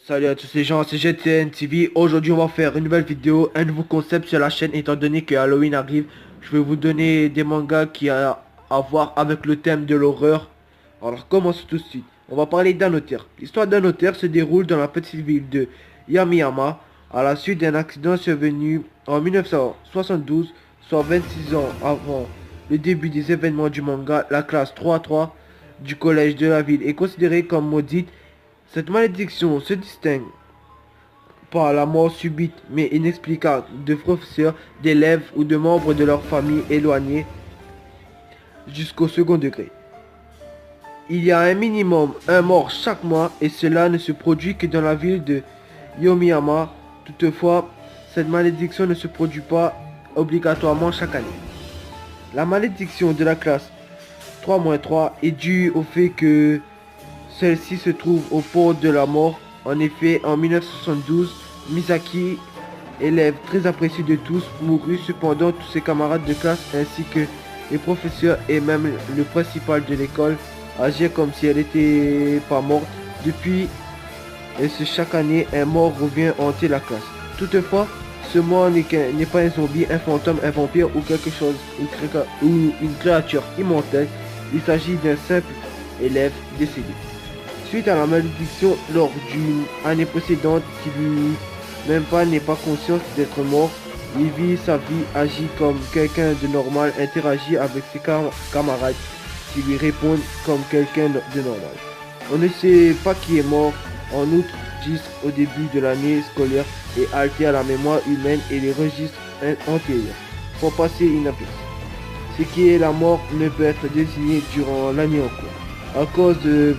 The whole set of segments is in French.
Salut à tous les gens, c'est GTN TV. Aujourd'hui on va faire une nouvelle vidéo, un nouveau concept sur la chaîne. Étant donné que Halloween arrive, je vais vous donner des mangas qui a à voir avec le thème de l'horreur. Alors commençons tout de suite. On va parler d'un notaire. L'histoire d'un notaire se déroule dans la petite ville de Yamiyama à la suite d'un accident survenu en 1972, soit 26 ans avant le début des événements du manga. La classe 3-3 du collège de la ville est considérée comme maudite. Cette malédiction se distingue par la mort subite mais inexplicable de professeurs, d'élèves ou de membres de leur famille éloignés jusqu'au second degré. Il y a un minimum un mort chaque mois et cela ne se produit que dans la ville de Yomiyama. Toutefois, cette malédiction ne se produit pas obligatoirement chaque année. La malédiction de la classe 3-3 est due au fait que celle-ci se trouve au port de la mort. En effet, en 1972, Misaki, élève très apprécié de tous, mourut. Cependant, tous ses camarades de classe ainsi que les professeurs et même le principal de l'école agirent comme si elle n'était pas morte. Depuis, chaque année, un mort revient hanter la classe. Toutefois, ce mort n'est pas un zombie, un fantôme, un vampire ou quelque chose, ou une créature immortelle. Il s'agit d'un simple élève décédé. Suite à la malédiction lors d'une année précédente qui lui-même n'est pas conscient d'être mort, il vit sa vie, agit comme quelqu'un de normal, interagit avec ses camarades qui lui répondent comme quelqu'un de normal. On ne sait pas qui est mort. En outre, registre au début de l'année scolaire et altère la mémoire humaine et les registres antérieurs pour passer inaperçu. Ce qui est la mort ne peut être désigné durant l'année en cours. À cause de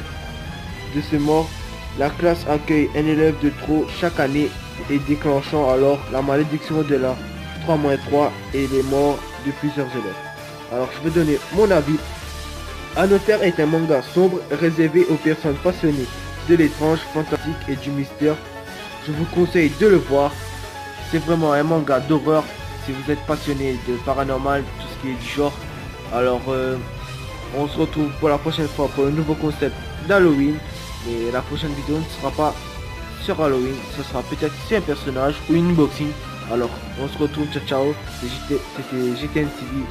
ce mort, la classe accueille un élève de trop chaque année et déclenchant alors la malédiction de la 3-3 et les morts de plusieurs élèves. Alors je vais donner mon avis. Un notaire est un manga sombre réservé aux personnes passionnées de l'étrange, fantastique et du mystère. Je vous conseille de le voir. C'est vraiment un manga d'horreur. Si vous êtes passionné de paranormal, tout ce qui est du genre. Alors on se retrouve pour la prochaine fois pour un nouveau concept d'Halloween. Mais la prochaine vidéo ne sera pas sur Halloween, ce sera peut-être sur un personnage ou une unboxing. Alors on se retrouve, ciao ciao, c'était GTN TV.